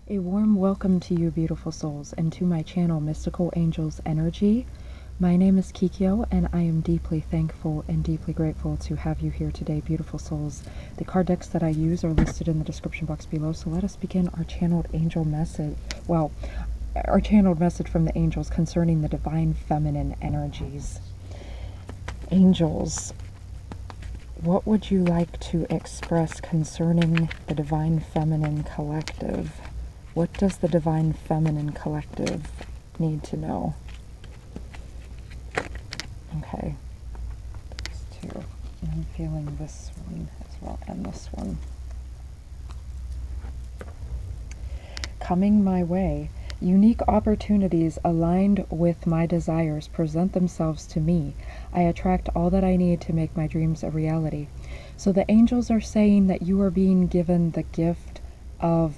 A warm welcome to you, beautiful souls, and to my channel, Mystical Angels Energy. My name is Kikyo, and I am deeply thankful and deeply grateful to have you here today, beautiful souls. The card decks that I use are listed in the description box below, so let us begin our channeled angel message. Well, our channeled message from the angels concerning the divine feminine energies. Angels, what would you like to express concerning the divine feminine collective? What does the divine feminine collective need to know? Okay, those two. I'm feeling this one as well, and this one. Coming my way, unique opportunities aligned with my desires present themselves to me. I attract all that I need to make my dreams a reality. So the angels are saying that you are being given the gift of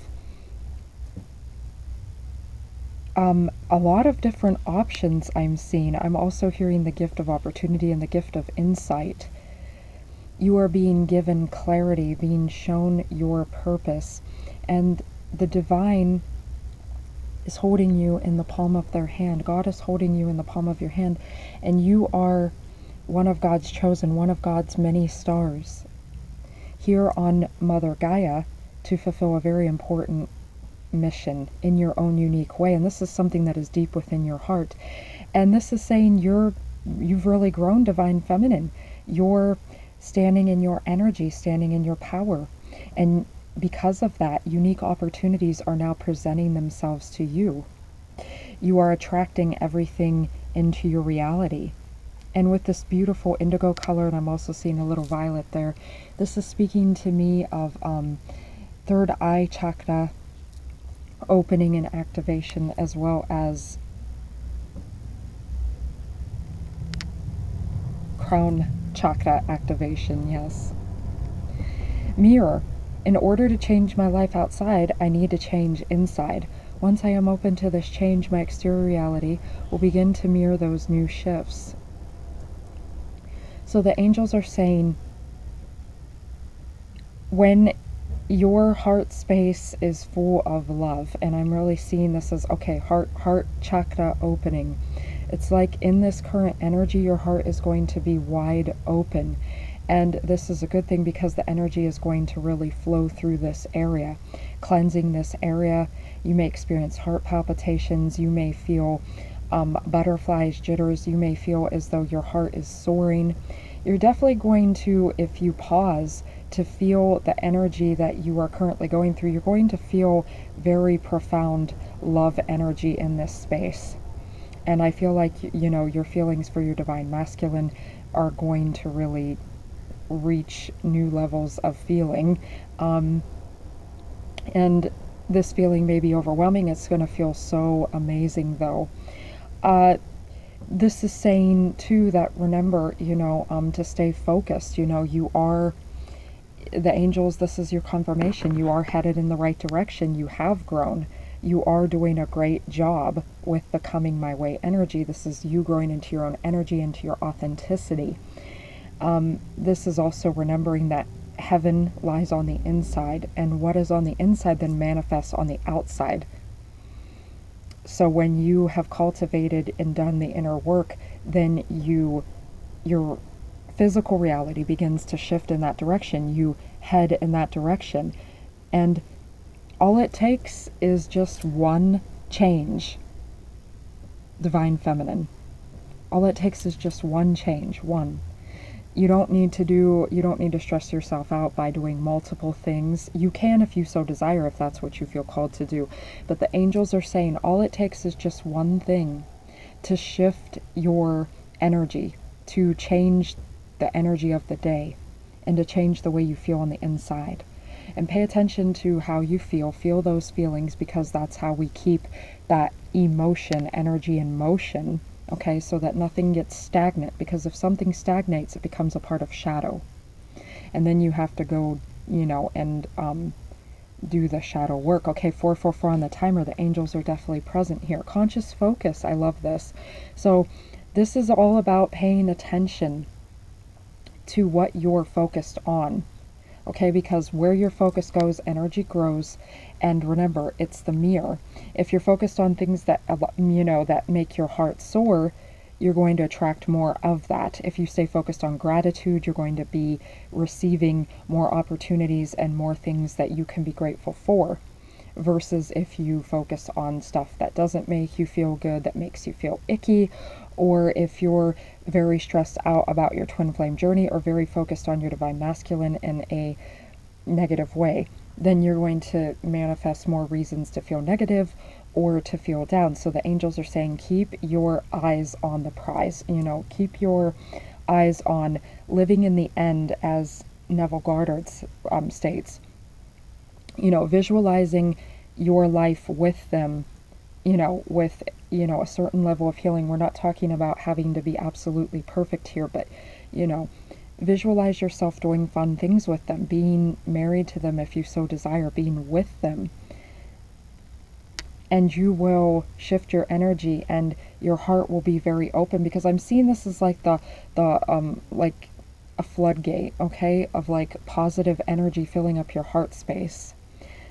a lot of different options I'm seeing. I'm also hearing the gift of opportunity and the gift of insight. You are being given clarity, being shown your purpose, and the divine is holding you in the palm of their hand. God is holding you in the palm of your hand, and you are one of God's chosen, one of God's many stars here on Mother Gaia to fulfill a very important mission in your own unique way. And this is something that is deep within your heart, and this is saying you've really grown, divine feminine. You're standing in your energy, standing in your power, and because of that, unique opportunities are now presenting themselves to you. You are attracting everything into your reality. And with this beautiful indigo color, and I'm also seeing a little violet there, this is speaking to me of third eye chakra opening and activation, as well as crown chakra activation. Yes. Mirror. In order to change my life outside, I need to change inside. Once I am open to this change, my exterior reality will begin to mirror those new shifts. So the angels are saying, when your heart space is full of love, and I'm really seeing this as, okay, heart chakra opening. It's like in this current energy, your heart is going to be wide open. And this is a good thing because the energy is going to really flow through this area, cleansing this area. You may experience heart palpitations. You may feel butterflies, jitters. You may feel as though your heart is soaring. You're definitely going to, if you pause to feel the energy that you are currently going through, you're going to feel very profound love energy in this space. And I feel like, you know, your feelings for your divine masculine are going to really reach new levels of feeling. And this feeling may be overwhelming. It's going to feel so amazing, though. This is saying, too, that remember, you know, to stay focused. You know, you are, the angels, this is your confirmation. You are headed in the right direction. You have grown. You are doing a great job with the coming my way energy. This is you growing into your own energy, into your authenticity. This is also remembering that heaven lies on the inside, and what is on the inside then manifests on the outside. So when you have cultivated and done the inner work, then your physical reality begins to shift in that direction. You head in that direction. And all it takes is just one change, divine feminine. All it takes is just one change, one. You don't need to stress yourself out by doing multiple things. You can if you so desire, if that's what you feel called to do. But the angels are saying all it takes is just one thing to shift your energy, to change the energy of the day, and to change the way you feel on the inside. And pay attention to how you feel. Feel those feelings, because that's how we keep that emotion, energy in motion. Okay, so that nothing gets stagnant, because if something stagnates, it becomes a part of shadow. And then you have to go, you know, and do the shadow work. Okay, 444 on the timer. The angels are definitely present here. Conscious focus. I love this. So this is all about paying attention to what you're focused on. Okay, because where your focus goes, energy grows. And remember, it's the mirror. If you're focused on things that, that make your heart soar, you're going to attract more of that. If you stay focused on gratitude, you're going to be receiving more opportunities and more things that you can be grateful for. Versus if you focus on stuff that doesn't make you feel good, that makes you feel icky, or if you're very stressed out about your twin flame journey or very focused on your divine masculine in a negative way, then you're going to manifest more reasons to feel negative or to feel down. So the angels are saying, keep your eyes on the prize, keep your eyes on living in the end, as Neville Goddard states, visualizing your life with them, with, a certain level of healing. We're not talking about having to be absolutely perfect here, but, visualize yourself doing fun things with them, being married to them if you so desire, being with them. And you will shift your energy and your heart will be very open, because I'm seeing this as like like a floodgate, okay, of like positive energy filling up your heart space.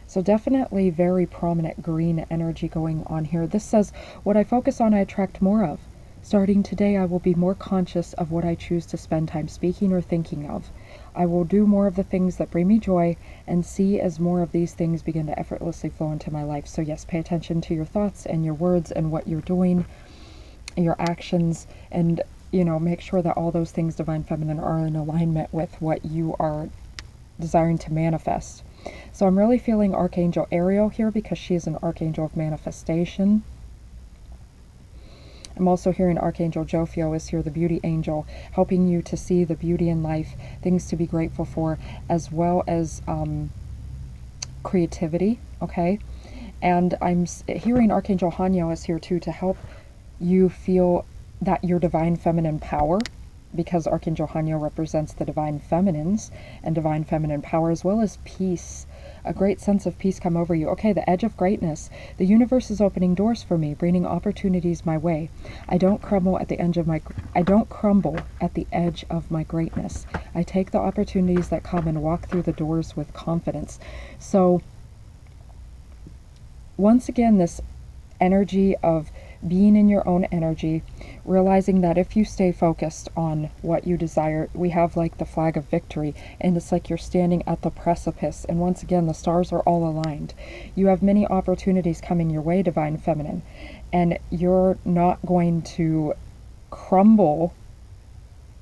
So definitely very prominent green energy going on here. This says, what I focus on, I attract more of. Starting today, I will be more conscious of what I choose to spend time speaking or thinking of. I will do more of the things that bring me joy and see as more of these things begin to effortlessly flow into my life. So yes, pay attention to your thoughts and your words and what you're doing, your actions, and, make sure that all those things, divine feminine, are in alignment with what you are desiring to manifest. So I'm really feeling Archangel Ariel here, because she is an archangel of manifestation. I'm also hearing Archangel Jophiel is here, the beauty angel, helping you to see the beauty in life, things to be grateful for, as well as creativity, okay? And I'm hearing Archangel Haniel is here too, to help you feel that your divine feminine power, because Archangel Haniel represents the divine feminines and divine feminine power, as well as peace. A great sense of peace come over you. Okay, the edge of greatness. The universe is opening doors for me, bringing opportunities my way. I don't crumble at the edge of my greatness. I take the opportunities that come and walk through the doors with confidence. So once again, this energy of being in your own energy, realizing that if you stay focused on what you desire, we have like the flag of victory, and it's like you're standing at the precipice, and once again the stars are all aligned. You have many opportunities coming your way, divine feminine, and you're not going to crumble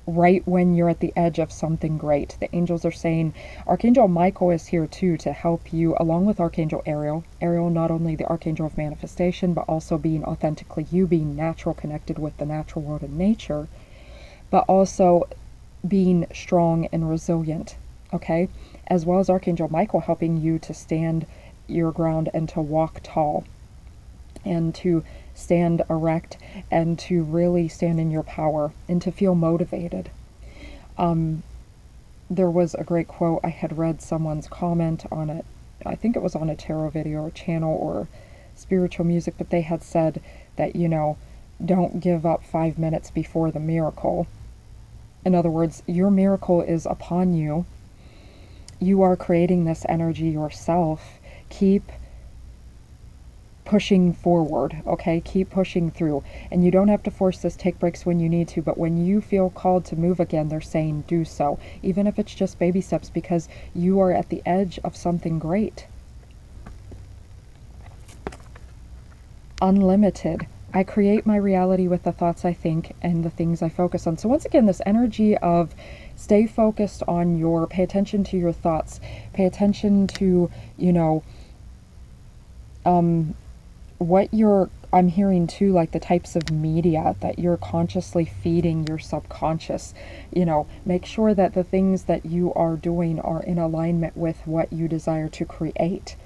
right when you're at the edge of something great. The angels are saying, Archangel Michael is here too to help you, along with Archangel Ariel. Ariel, not only the archangel of manifestation, but also being authentically you, being natural, connected with the natural world and nature, but also being strong and resilient, okay? As well as Archangel Michael helping you to stand your ground and to walk tall and to stand erect and to really stand in your power and to feel motivated. There was a great quote. I had read someone's comment on it. I think it was on a tarot video or channel or spiritual music, but they had said that, don't give up 5 minutes before the miracle. In other words, your miracle is upon you. You are creating this energy yourself. Keep pushing forward, okay? Keep pushing through. And you don't have to force this. Take breaks when you need to, but when you feel called to move again, they're saying do so, even if it's just baby steps, because you are at the edge of something great. Unlimited. I create my reality with the thoughts I think and the things I focus on. So once again, this energy of stay focused on pay attention to your thoughts, pay attention to, I'm hearing too, like the types of media that you're consciously feeding your subconscious. Make sure that the things that you are doing are in alignment with what you desire to create.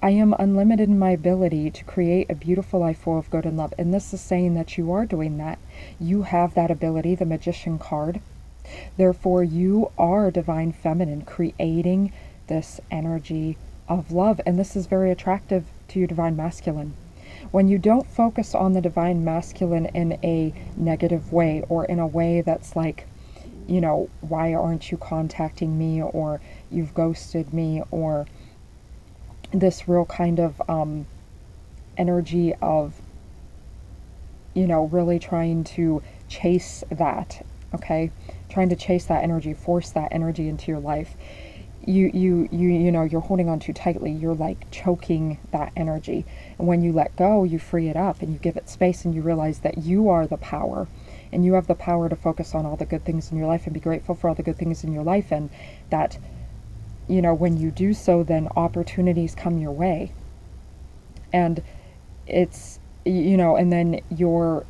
I am unlimited in my ability to create a beautiful life full of good and love. And this is saying that you are doing that. You have that ability, the Magician card. Therefore, you are divine feminine, creating this energy of love. And this is very attractive to your divine masculine. When you don't focus on the divine masculine in a negative way, or in a way that's like, you know, why aren't you contacting me, or you've ghosted me, or this real kind of energy of, you know, really trying to chase that, okay? Trying to chase that energy, force that energy into your life. You know, you're holding on too tightly. You're like choking that energy. And when you let go, you free it up and you give it space, and you realize that you are the power, and you have the power to focus on all the good things in your life and be grateful for all the good things in your life. And that, you know, when you do so, then opportunities come your way. And it's, you know, and then you're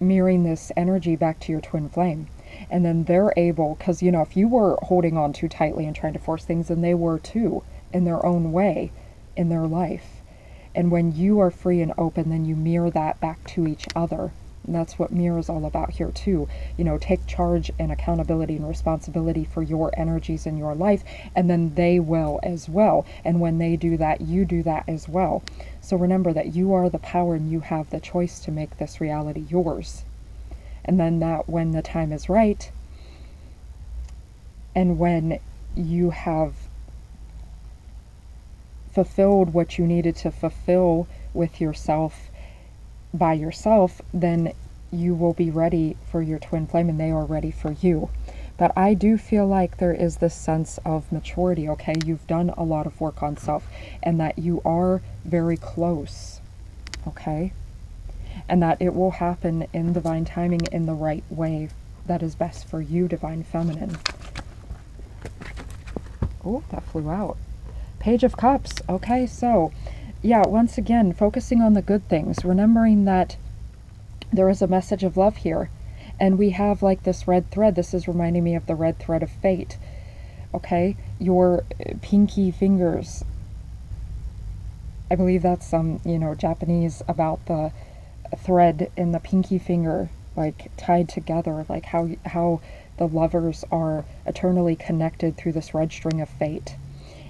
mirroring this energy back to your twin flame. And then they're able, because, you know, if you were holding on too tightly and trying to force things, and they were too, in their own way, in their life. And when you are free and open, then you mirror that back to each other. And that's what mirror is all about here too. You know, take charge and accountability and responsibility for your energies in your life, and then they will as well. And when they do that, you do that as well. So remember that you are the power, and you have the choice to make this reality yours. And then that when the time is right, and when you have fulfilled what you needed to fulfill with yourself, by yourself, then you will be ready for your twin flame, and they are ready for you. But I do feel like there is this sense of maturity, okay? You've done a lot of work on self, and that you are very close, okay? And that it will happen in divine timing, in the right way that is best for you, divine feminine. Oh, that flew out. Page of Cups. Okay, so yeah, once again, focusing on the good things, remembering that there is a message of love here. And we have like this red thread. This is reminding me of the red thread of fate. Okay, your pinky fingers. I believe that's you know, Japanese, about the thread in the pinky finger, like tied together, like how the lovers are eternally connected through this red string of fate.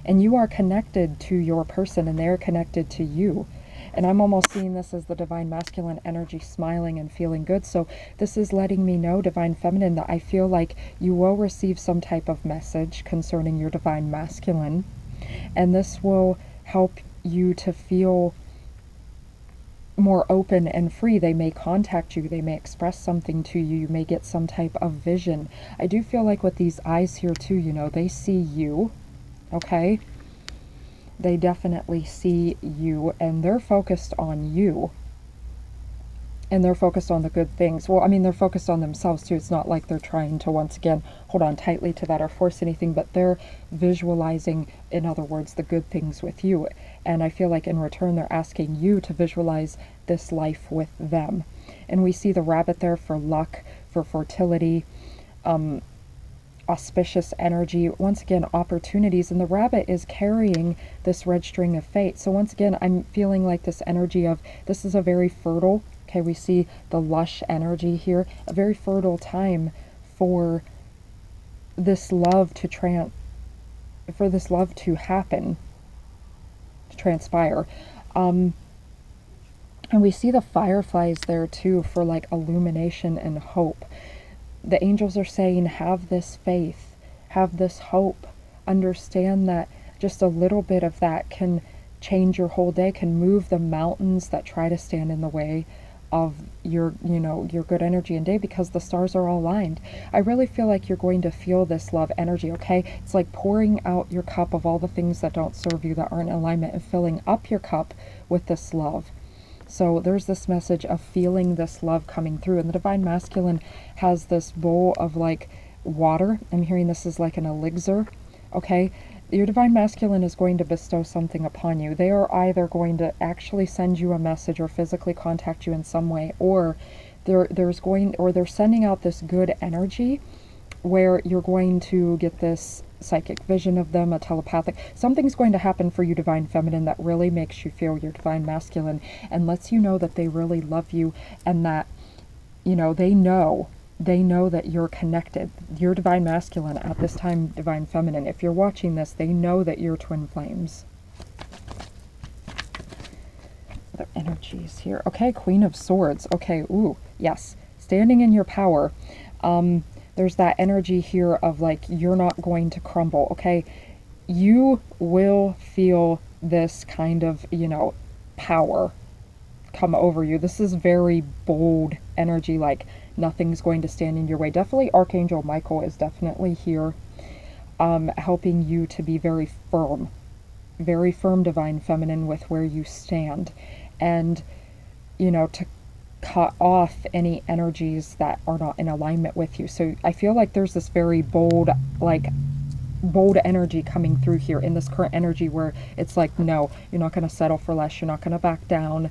And you are connected to your person, and they're connected to you. And I'm almost seeing this as the divine masculine energy smiling and feeling good. So this is letting me know, divine feminine, that I feel like you will receive some type of message concerning your divine masculine. And this will help you to feel more open and free. They may contact you, they may express something to you, you may get some type of vision. I do feel like with these eyes here too, you know, they see you, okay? They definitely see you, and they're focused on you. And they're focused on the good things. Well, I mean, they're focused on themselves too. It's not like they're trying to, once again, hold on tightly to that or force anything, but they're visualizing, in other words, the good things with you. And I feel like in return, they're asking you to visualize this life with them. And we see the rabbit there for luck, for fertility, auspicious energy, once again, opportunities. And the rabbit is carrying this red string of fate. So once again, I'm feeling like this energy of, this is a very fertile, okay, we see the lush energy here, a very fertile time for this love to happen, to transpire. And we see the fireflies there too for like illumination and hope. The angels are saying, have this faith, have this hope, understand that just a little bit of that can change your whole day, can move the mountains that try to stand in the way of your, you know, your good energy and day, because the stars are all aligned. I really feel like you're going to feel this love energy, okay? It's like pouring out your cup of all the things that don't serve you, that aren't in alignment, and filling up your cup with this love. So there's this message of feeling this love coming through. And the divine masculine has this bowl of like water. I'm hearing this is like an elixir, okay? Your divine masculine is going to bestow something upon you. They are either going to actually send you a message or physically contact you in some way, or they're sending out this good energy where you're going to get this psychic vision of them, a telepathic. Something's going to happen for you, divine feminine, that really makes you feel your divine masculine and lets you know that they really love you, and that, you know, they know that you're connected. Your divine masculine at this time, divine feminine, if you're watching this, they know that you're twin flames. Other energies here. Okay, Queen of Swords. Okay, ooh, yes. Standing in your power. there's that energy here of like, you're not going to crumble, okay? You will feel this kind of, power come over you. This is very bold energy, like nothing's going to stand in your way. Definitely Archangel Michael is definitely here, helping you to be very firm divine feminine with where you stand, and to cut off any energies that are not in alignment with you. So I feel like there's this very bold energy coming through here in this current energy, where it's like, no, you're not going to settle for less, you're not going to back down.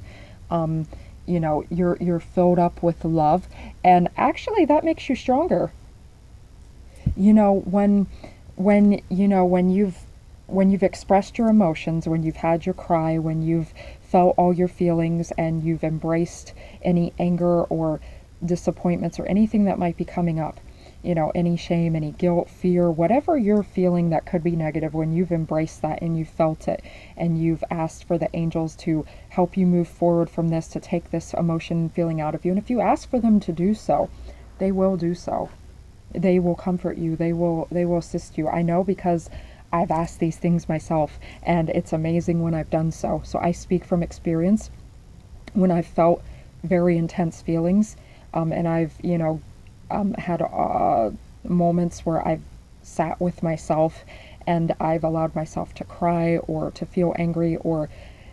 You're filled up with love, and actually that makes you stronger. When you've expressed your emotions, when you've had your cry, when you've felt all your feelings, and you've embraced any anger or disappointments or anything that might be coming up, any shame, any guilt, fear, whatever you're feeling that could be negative, when you've embraced that and you've felt it, and you've asked for the angels to help you move forward from this, to take this emotion and feeling out of you. And if you ask for them to do so, they will do so. They will comfort you. They will assist you. I know, because I've asked these things myself, and it's amazing when I've done so. So I speak from experience. When I've felt very intense feelings, and I've, had moments where I've sat with myself and I've allowed myself to cry, or to feel angry, or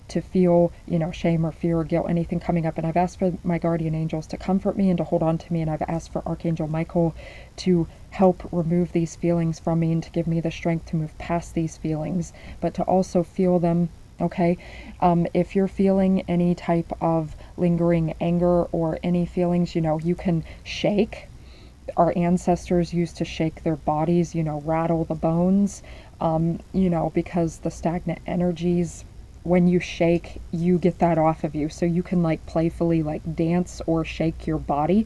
to feel, shame or fear or guilt, anything coming up. And I've asked for my guardian angels to comfort me and to hold on to me. And I've asked for Archangel Michael to help remove these feelings from me, and to give me the strength to move past these feelings, but to also feel them. Okay, if you're feeling any type of lingering anger or any feelings, you can shake. Our ancestors used to shake their bodies, rattle the bones, because the stagnant energies, when you shake, you get that off of you. So you can like playfully like dance or shake your body.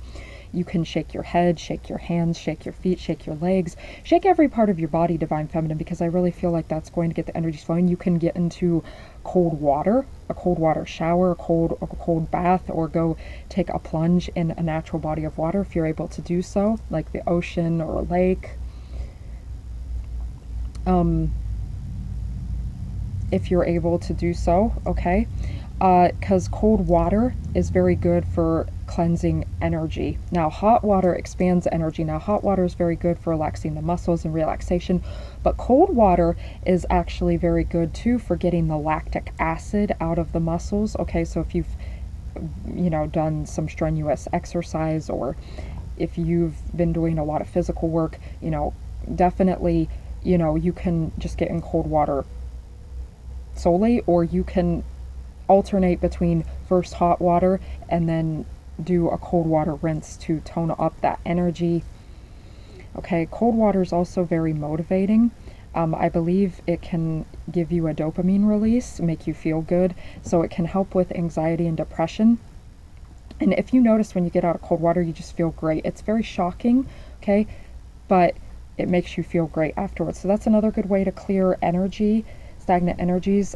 You can shake your head, shake your hands, shake your feet, shake your legs, shake every part of your body, divine feminine, because I really feel like that's going to get the energies flowing. You can get into cold water, a cold water shower, a cold bath, or go take a plunge in a natural body of water if you're able to do so, like the ocean or a lake. If you're able to do so, okay? Because cold water is very good for cleansing energy. Now, hot water expands energy. Now, hot water is very good for relaxing the muscles and relaxation, but cold water is actually very good too for getting the lactic acid out of the muscles. Okay, so if you've, done some strenuous exercise, or if you've been doing a lot of physical work, definitely, you can just get in cold water solely, or you can alternate between first hot water and then do a cold water rinse to tone up that energy. Okay, cold water is also very motivating. I believe it can give you a dopamine release, make you feel good, so it can help with anxiety and depression. And if you notice, when you get out of cold water, you just feel great. It's very shocking, okay, but it makes you feel great afterwards. So that's another good way to clear energy, stagnant energies.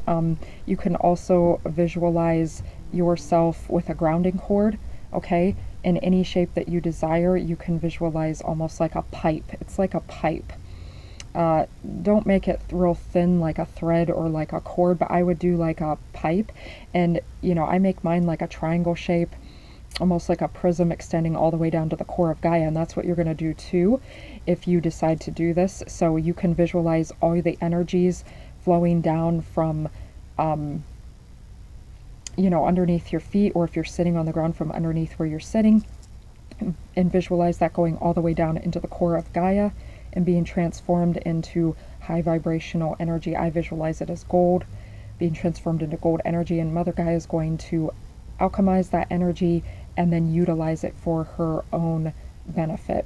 You can also visualize yourself with a grounding cord, okay, in any shape that you desire. You can visualize almost like a pipe. It's like a pipe. Don't make it real thin like a thread or like a cord, but I would do like a pipe. And I make mine like a triangle shape, almost like a prism extending all the way down to the core of Gaia. And that's what you're going to do too if you decide to do this. So you can visualize all the energies flowing down from underneath your feet, or if you're sitting on the ground, from underneath where you're sitting, and visualize that going all the way down into the core of Gaia and being transformed into high vibrational energy. I visualize it as gold, being transformed into gold energy, and Mother Gaia is going to alchemize that energy and then utilize it for her own benefit.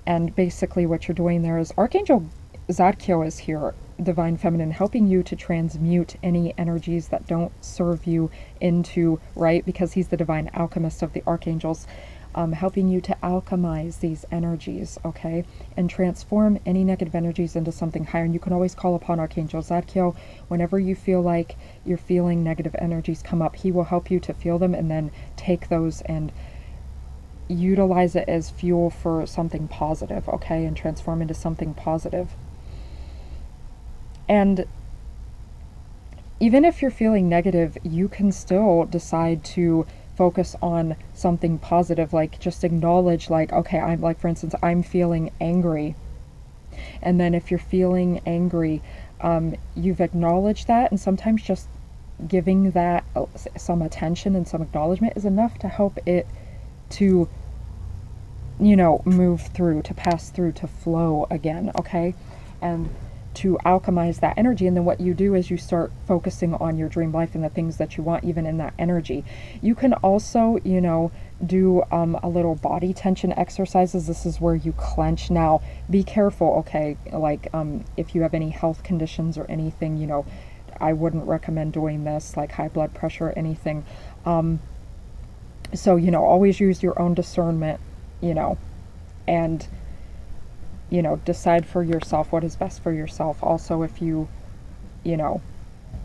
And basically what you're doing there is Archangel Zadkiel is here, divine feminine, helping you to transmute any energies that don't serve you into, right, because he's the divine alchemist of the archangels, helping you to alchemize these energies, okay, and transform any negative energies into something higher. And you can always call upon Archangel Zadkiel whenever you feel like you're feeling negative energies come up. He will help you to feel them and then take those and utilize it as fuel for something positive, okay, and transform into something positive. And even if you're feeling negative, you can still decide to focus on something positive, like just acknowledge, like, okay, I'm like, for instance, I'm feeling angry. And then if you're feeling angry, you've acknowledged that, and sometimes just giving that some attention and some acknowledgement is enough to help it to, move through, to pass through, to flow again, okay? And to alchemize that energy. And then what you do is you start focusing on your dream life and the things that you want, even in that energy. You can also, do a little body tension exercises. This is where you clench. Now, be careful, okay? Like, if you have any health conditions or anything, I wouldn't recommend doing this, like high blood pressure or anything. So, always use your own discernment, and decide for yourself what is best for yourself. Also, if you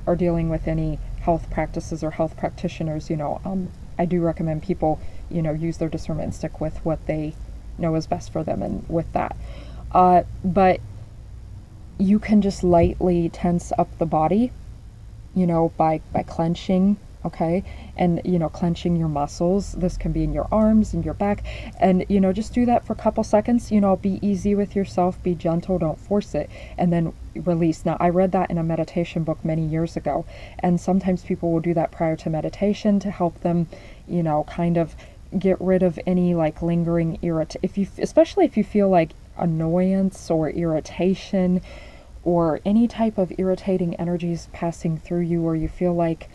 are dealing with any health practices or health practitioners, I do recommend people, use their discernment and stick with what they know is best for them, and with that. But you can just lightly tense up the body, by clenching, okay? And, clenching your muscles. This can be in your arms and your back. And, just do that for a couple seconds. Be easy with yourself, be gentle, don't force it. And then release. Now, I read that in a meditation book many years ago. And sometimes people will do that prior to meditation to help them, kind of get rid of any like lingering especially if you feel like annoyance or irritation or any type of irritating energies passing through you, or you feel like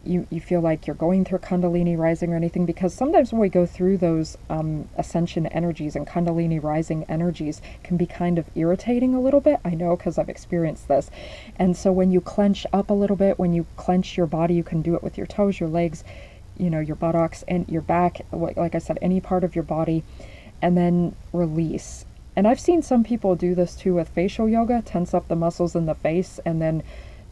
you feel like you're going through Kundalini rising or anything, because sometimes when we go through those ascension energies and Kundalini rising energies can be kind of irritating a little bit. I know, because I've experienced this. And so when you clench up a little bit, when you clench your body, you can do it with your toes, your legs, your buttocks and your back, like I said, any part of your body, and then release. And I've seen some people do this too with facial yoga, tense up the muscles in the face, and then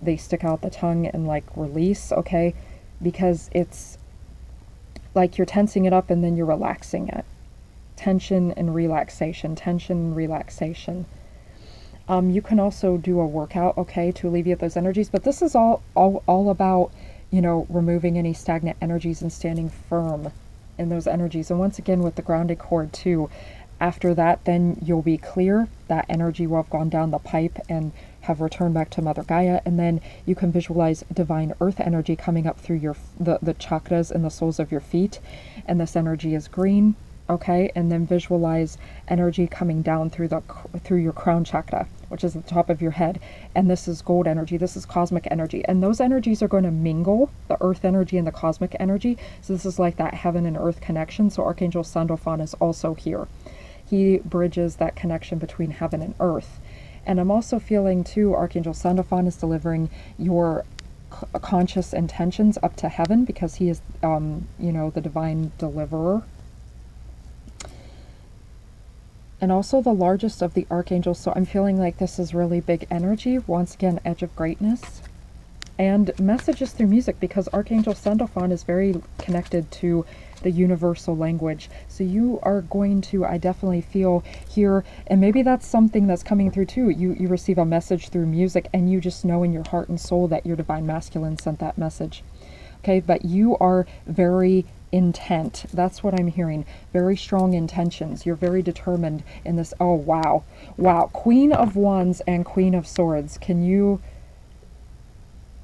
they stick out the tongue and like release, okay? Because it's like you're tensing it up and then you're relaxing it. Tension and relaxation, tension and relaxation. You can also do a workout, okay, to alleviate those energies, but this is all about, removing any stagnant energies and standing firm in those energies. And once again, with the grounding cord too, after that, then you'll be clear. That energy will have gone down the pipe and have returned back to Mother Gaia. And then you can visualize divine earth energy coming up through the chakras and the soles of your feet. And this energy is green, okay? And then visualize energy coming down through your crown chakra, which is the top of your head. And this is gold energy. This is cosmic energy. And those energies are going to mingle, the earth energy and the cosmic energy. So this is like that heaven and earth connection. So Archangel Sandalphon is also here. He bridges that connection between heaven and earth. And I'm also feeling too, Archangel Sandalphon is delivering your conscious intentions up to heaven, because he is, the divine deliverer. And also the largest of the archangels. So I'm feeling like this is really big energy. Once again, edge of greatness. And messages through music, because Archangel Sandalphon is very connected to the universal language. So you are going to, I definitely feel here, and maybe that's something that's coming through too. You receive a message through music, and you just know in your heart and soul that your divine masculine sent that message. Okay, but you are very intent. That's what I'm hearing. Very strong intentions. You're very determined in this. Oh, wow. Wow. Queen of Wands and Queen of Swords.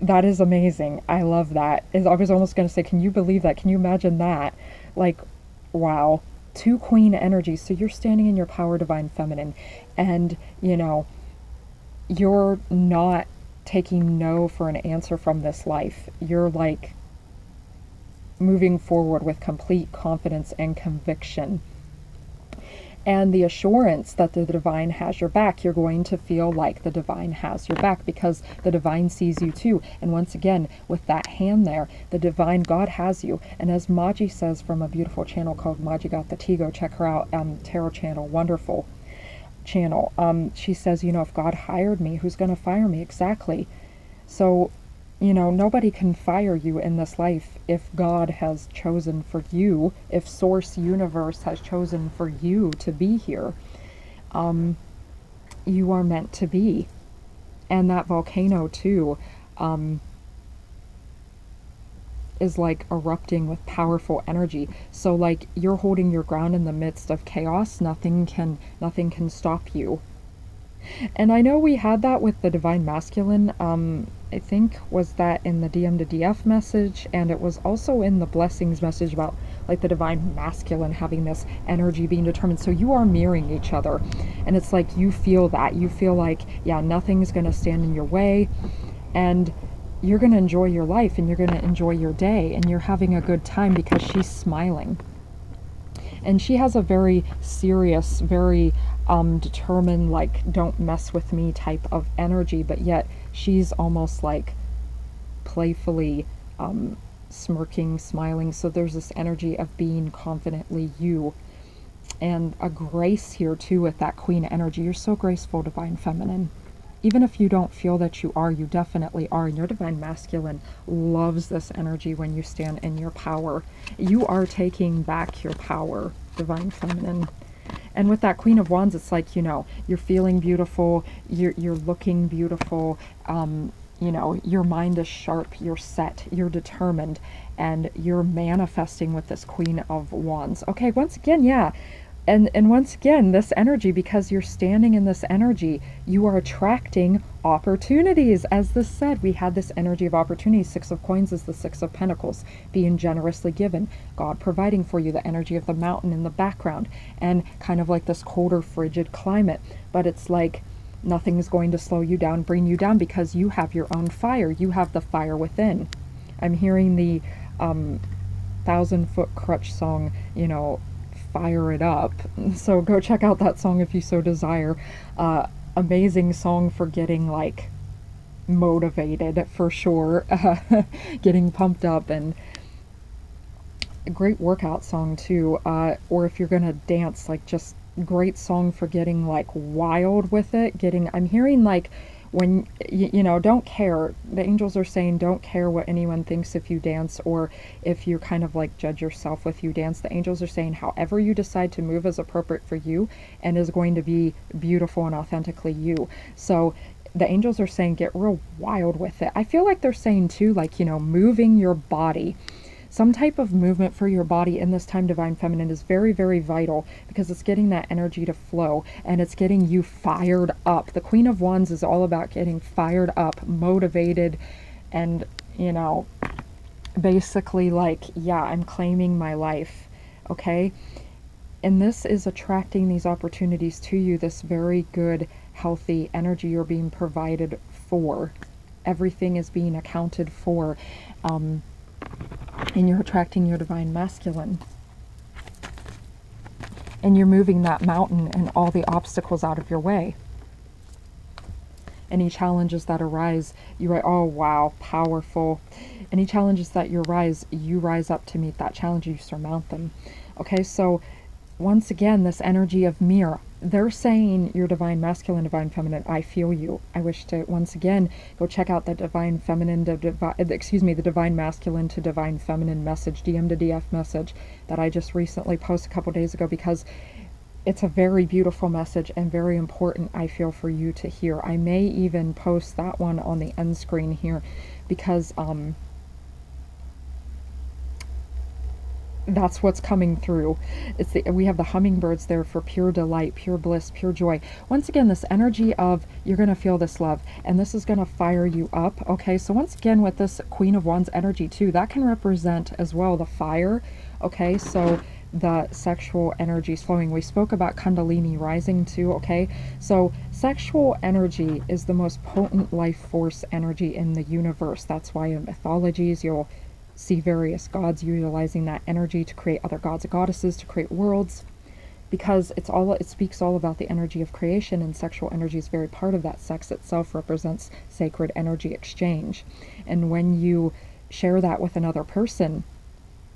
That is amazing. I love that. I was almost going to say, can you believe that? Can you imagine that? Like, wow. 2 queen energies. So you're standing in your power, divine feminine. And, you're not taking no for an answer from this life. You're like moving forward with complete confidence and conviction. And the assurance that the divine has your back. You're going to feel like the divine has your back, because the divine sees you too. And once again, with that hand there, the divine God has you. And as Maji says from a beautiful channel called Maji Got the Tea, go check her out, tarot channel, wonderful channel. She says, if God hired me, who's going to fire me? Exactly. So You know, nobody can fire you in this life if God has chosen for you, if Source Universe has chosen for you to be here. You are meant to be. And that volcano, too, is like erupting with powerful energy. So like you're holding your ground in the midst of chaos. Nothing can stop you. And I know we had that with the divine masculine. I think was that in the DM to DF message, and it was also in the blessings message about like the divine masculine having this energy being determined. So you are mirroring each other, and it's like you feel that. You feel like, yeah, nothing's going to stand in your way, and you're going to enjoy your life, and you're going to enjoy your day, and you're having a good time because she's smiling. And she has a very serious, very determined, like, don't mess with me type of energy, but yet she's almost like playfully smirking, smiling. So there's this energy of being confidently you. And a grace here too with that queen energy. You're so graceful, divine feminine. Even if you don't feel that you are, you definitely are. And your divine masculine loves this energy when you stand in your power. You are taking back your power, divine feminine. And with that Queen of Wands, it's like, you know, you're feeling beautiful, you're looking beautiful, you know, your mind is sharp, you're set, you're determined, and you're manifesting with this Queen of Wands. Okay, once again, yeah. And once again, this energy, because you're standing in this energy, you are attracting opportunities. As this said, we had this energy of opportunities. Six of Coins is the Six of Pentacles, being generously given. God providing for you, the energy of the mountain in the background, and kind of like this colder, frigid climate. But it's like nothing's going to slow you down, bring you down, because you have your own fire. You have the fire within. I'm hearing the 1,000-Foot Crutch song, you know, fire it up. So go check out that song if you so desire. Amazing song for getting like motivated for sure. Getting pumped up, and a great workout song too. Or if you're gonna dance, like just great song for getting like wild with it. I'm hearing like when you know, don't care. The angels are saying don't care what anyone thinks if you dance, or if you kind of like judge yourself if you dance. The angels are saying however you decide to move is appropriate for you and is going to be beautiful and authentically you. So the angels are saying get real wild with it. I feel like they're saying too, like, you know, moving your body. Some type of movement for your body in this time, divine feminine, is very, very vital, because it's getting that energy to flow, and it's getting you fired up. The Queen of Wands is all about getting fired up, motivated, and, you know, basically like, yeah, I'm claiming my life, okay? And this is attracting these opportunities to you, this very good, healthy energy you're being provided for. Everything is being accounted for. And you're attracting your divine masculine. And you're moving that mountain and all the obstacles out of your way. Any challenges that arise, you write, oh wow, powerful. Any challenges that you rise up to meet that challenge, you surmount them. Okay, so once again, this energy of mirror. They're saying your divine masculine, divine feminine, I feel you. I wish to once again go check out the divine feminine the divine masculine to divine feminine message, DM to DF message, that I just recently posted a couple days ago, because it's a very beautiful message and very important, I feel, for you to hear. I may even post that one on the end screen here, because that's what's coming through. We have the hummingbirds there for pure delight, pure bliss, pure joy. Once again, this energy of you're going to feel this love, and this is going to fire you up. Okay, so once again, with this Queen of Wands energy too, that can represent as well the fire. Okay, so the sexual energies flowing. We spoke about Kundalini rising too. Okay, so sexual energy is the most potent life force energy in the universe. That's why in mythologies you'll see various gods utilizing that energy to create other gods and goddesses, to create worlds, because it speaks all about the energy of creation, and sexual energy is very part of that. Sex itself represents sacred energy exchange, and when you share that with another person,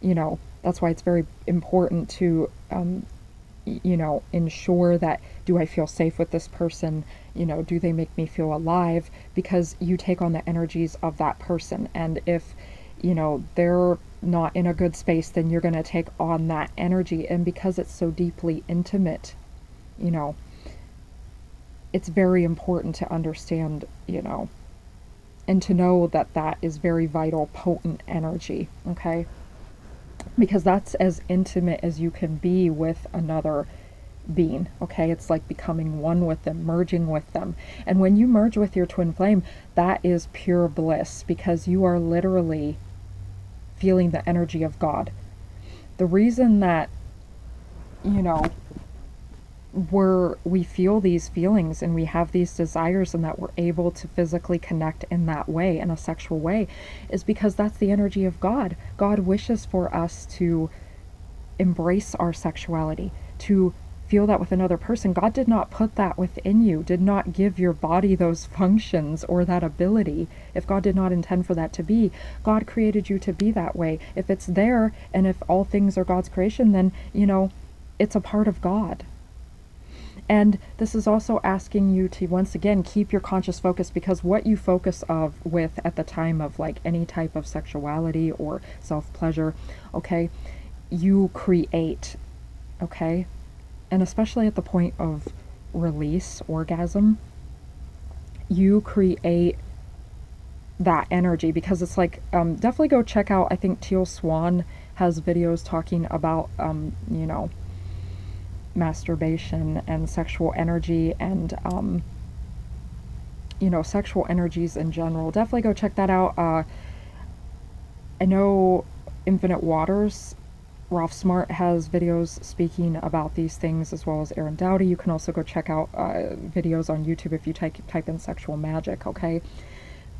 you know, that's why it's very important to ensure that, do I feel safe with this person? Do they make me feel alive? Because you take on the energies of that person. And if, they're not in a good space, then you're going to take on that energy. And because it's so deeply intimate, it's very important to understand, and to know that that is very vital, potent energy, okay? Because that's as intimate as you can be with another being, okay? It's like becoming one with them, merging with them. And when you merge with your twin flame, that is pure bliss, because you are literally feeling the energy of God. The reason that, we feel these feelings and we have these desires and that we're able to physically connect in that way, in a sexual way, is because that's the energy of God. God wishes for us to embrace our sexuality, to feel that with another person. God did not put that within you, did not give your body those functions or that ability if God did not intend for that to be. God created you to be that way. If it's there, and if all things are God's creation, then, it's a part of God. And this is also asking you to, once again, keep your conscious focus, because what you focus with at the time of like any type of sexuality or self-pleasure, okay, you create, okay? And especially at the point of release, orgasm, you create that energy, because it's like, definitely go check out, I think Teal Swan has videos talking about, masturbation and sexual energy and sexual energies in general. Definitely go check that out. I know Infinite Waters, Ralph Smart has videos speaking about these things, as well as Aaron Dowdy. You can also go check out videos on YouTube if you type in sexual magic, okay?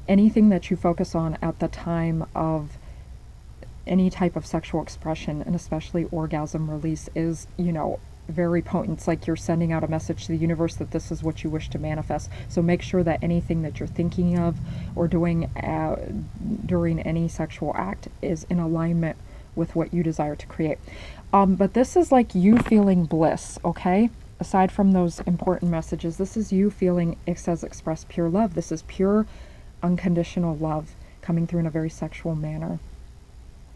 Anything that you focus on at the time of any type of sexual expression, and especially orgasm release, is, very potent. It's like you're sending out a message to the universe that this is what you wish to manifest. So make sure that anything that you're thinking of or doing during any sexual act is in alignment with what you desire to create. But this is like you feeling bliss, okay? Aside from those important messages, this is you feeling, it says express pure love. This is pure unconditional love coming through in a very sexual manner.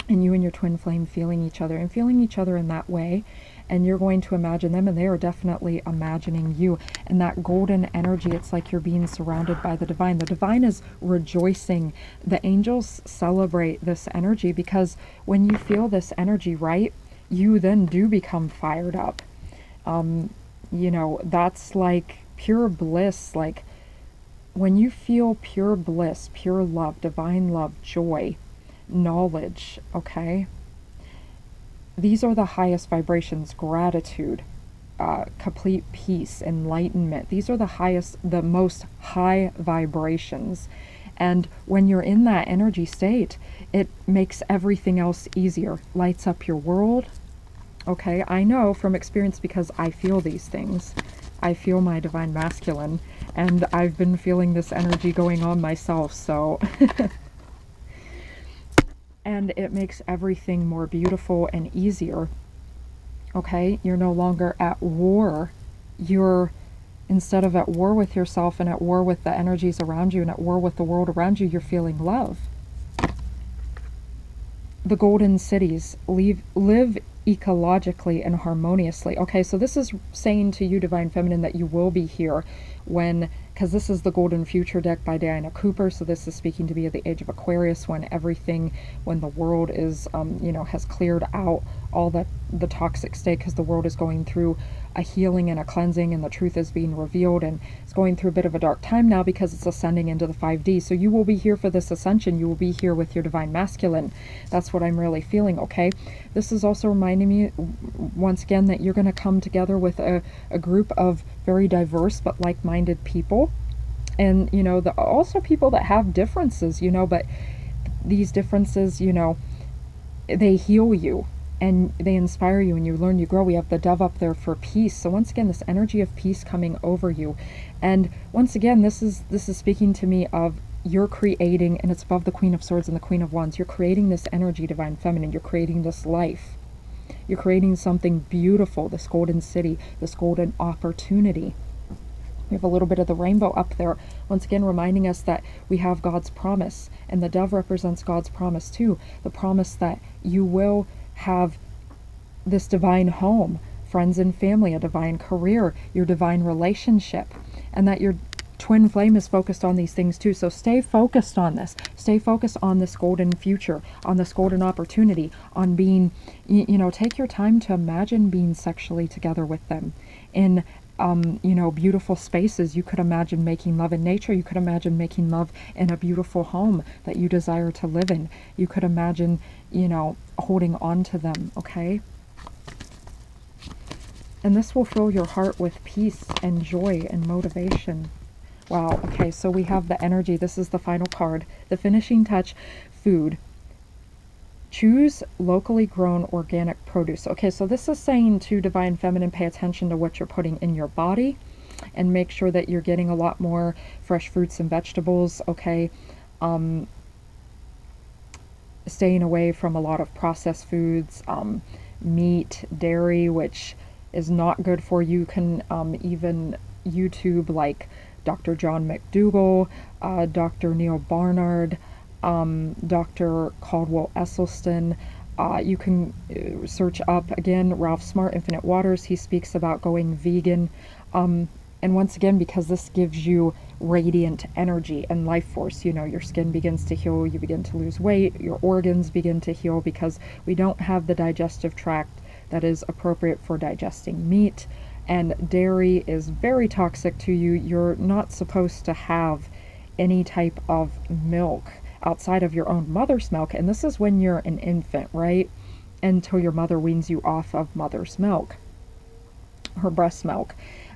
And you and your twin flame feeling each other and feeling each other in that way. And you're going to imagine them, and they are definitely imagining you. And that golden energy, it's like you're being surrounded by the divine. The divine is rejoicing. The angels celebrate this energy, because when you feel this energy, right, you then do become fired up. That's like pure bliss. Like when you feel pure bliss, pure love, divine love, joy, knowledge, okay? These are the highest vibrations. Gratitude, complete peace, enlightenment. These are the most high vibrations. And when you're in that energy state, it makes everything else easier. Lights up your world. Okay, I know from experience, because I feel these things. I feel my divine masculine, and I've been feeling this energy going on myself, so... And it makes everything more beautiful and easier. Okay? You're no longer at war. You're, instead of at war with yourself and at war with the energies around you and at war with the world around you, you're feeling love. The golden cities live ecologically and harmoniously. Okay, so this is saying to you, Divine Feminine, that you will be here when, because this is the Golden Future deck by Diana Cooper, so this is speaking to me of the age of Aquarius, when the world is, has cleared out all the toxic state, because the world is going through a healing and a cleansing, and the truth is being revealed, and it's going through a bit of a dark time now because it's ascending into the 5D. So you will be here for this ascension. You will be here with your Divine Masculine. That's what I'm really feeling, okay? This is also reminding me, once again, that you're going to come together with a group of very diverse but like-minded people. And, also people that have differences, but these differences, they heal you. And they inspire you, and you learn, you grow. We have the dove up there for peace. So once again, this energy of peace coming over you. And once again, this is speaking to me of you're creating, and it's above the Queen of Swords and the Queen of Wands. You're creating this energy, Divine Feminine. You're creating this life. You're creating something beautiful, this golden city, this golden opportunity. We have a little bit of the rainbow up there, once again reminding us that we have God's promise, and the dove represents God's promise too, the promise that you will have this divine home, friends and family, a divine career, your divine relationship, and that your twin flame is focused on these things too. So stay focused on this. Stay focused on this golden future, on this golden opportunity, on being, take your time to imagine being sexually together with them in, beautiful spaces. You could imagine making love in nature. You could imagine making love in a beautiful home that you desire to live in. You could imagine, holding on to them, okay? And this will fill your heart with peace and joy and motivation. Wow, okay, so we have the energy. This is the final card. The finishing touch, food. Choose locally grown organic produce. Okay, so this is saying to Divine Feminine, pay attention to what you're putting in your body and make sure that you're getting a lot more fresh fruits and vegetables, okay? Staying away from a lot of processed foods, meat, dairy, which is not good for you. You can even YouTube like Dr. John McDougall, Dr. Neil Barnard, Dr. Caldwell Esselstyn. You can search up, again, Ralph Smart, Infinite Waters. He speaks about going vegan. And once again, because this gives you radiant energy and life force, your skin begins to heal, you begin to lose weight, your organs begin to heal, because we don't have the digestive tract that is appropriate for digesting meat. And dairy is very toxic to you. You're not supposed to have any type of milk outside of your own mother's milk. And this is when you're an infant, right? Until your mother weans you off of mother's milk, her breast milk.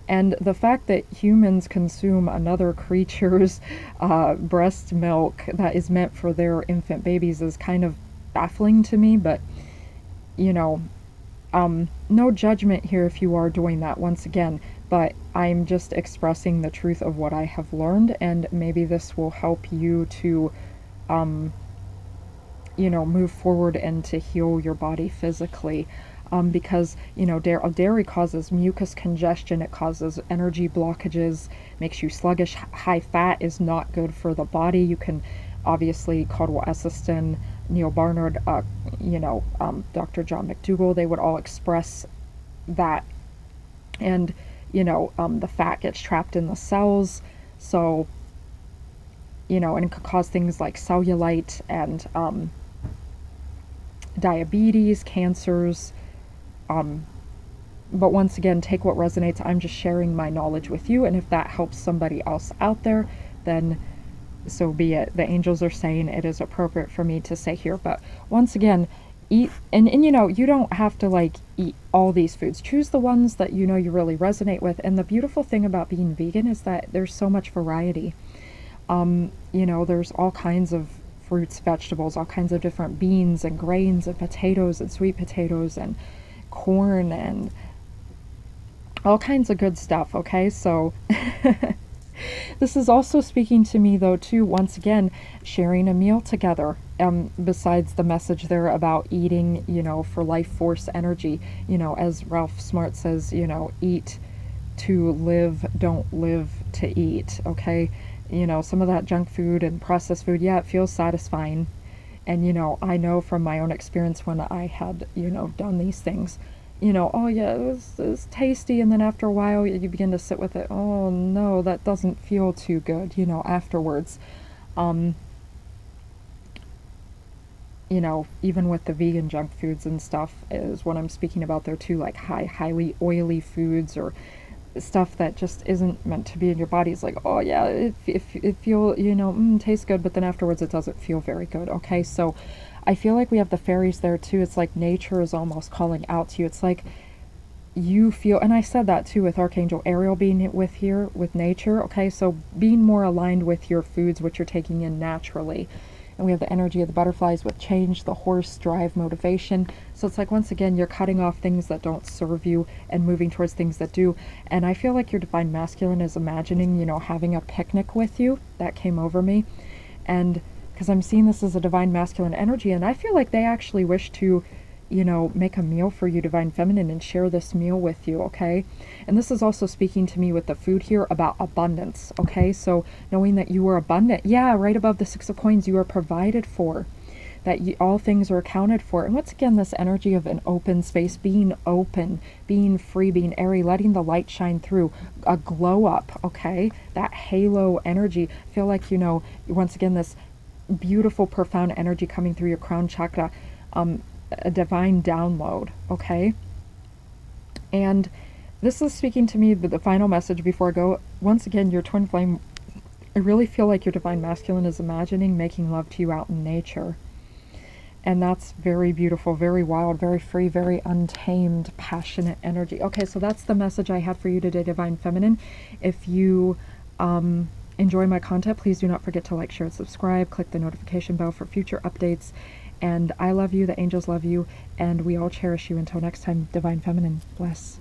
And the fact that humans consume another creature's breast milk that is meant for their infant babies is kind of baffling to me. But, no judgment here if you are doing that, once again, but I'm just expressing the truth of what I have learned, and maybe this will help you to, move forward and to heal your body physically. Because, dairy causes mucus congestion, it causes energy blockages, makes you sluggish. High fat is not good for the body. You can obviously, Caldwell Esselstyn, Neil Barnard, Dr. John McDougall, they would all express that. And, the fat gets trapped in the cells. So, and it could cause things like cellulite and diabetes, cancers. But once again, take what resonates. I'm just sharing my knowledge with you. And if that helps somebody else out there, then so be it. The angels are saying it is appropriate for me to say here. But once again, eat, and you don't have to eat all these foods. Choose the ones that you really resonate with. And the beautiful thing about being vegan is that there's so much variety. There's all kinds of fruits, vegetables, all kinds of different beans and grains and potatoes and sweet potatoes and corn and all kinds of good stuff, okay? So this is also speaking to me, though, too, once again, sharing a meal together. Besides the message there about eating, for life force energy, as Ralph Smart says, eat to live, don't live to eat, okay? Some of that junk food and processed food, yeah, it feels satisfying. And, I know from my own experience when I had, done these things, oh yeah, it was tasty, and then after a while you begin to sit with it. Oh no, that doesn't feel too good, afterwards. Even with the vegan junk foods and stuff is what I'm speaking about there too, like highly oily foods or stuff that just isn't meant to be in your body. It's like, oh yeah, it feel, tastes good, but then afterwards it doesn't feel very good, okay? So I feel like we have the fairies there too. It's like nature is almost calling out to you. It's like you feel, and I said that too with Archangel Ariel being with here, with nature, okay? So being more aligned with your foods, what you're taking in naturally. And we have the energy of the butterflies with change, the horse, drive, motivation. So it's like, once again, you're cutting off things that don't serve you and moving towards things that do. And I feel like your Divine Masculine is imagining, having a picnic with you. That came over me. And because I'm seeing this as a Divine Masculine energy, and I feel like they actually wish to, you know, make a meal for you, Divine Feminine, and share this meal with you, okay? And this is also speaking to me with the food here about abundance, okay? So knowing that you are abundant, yeah, right above the Six of Coins, you are provided for, that all things are accounted for. And once again, this energy of an open space, being open, being free, being airy, letting the light shine through, a glow up, okay? That halo energy. Feel like, you know, once again, this beautiful, profound energy coming through your crown chakra, a divine download, okay? And this is speaking to me, the final message before I go. Once again, your twin flame, I really feel like your divine masculine is imagining making love to you out in nature. And that's very beautiful, very wild, very free, very untamed, passionate energy. Okay, so that's the message I have for you today, Divine Feminine. If you enjoy my content, please do not forget to like, share, and subscribe. Click the notification bell for future updates. And I love you, the angels love you, and we all cherish you. Until next time, Divine Feminine, bless.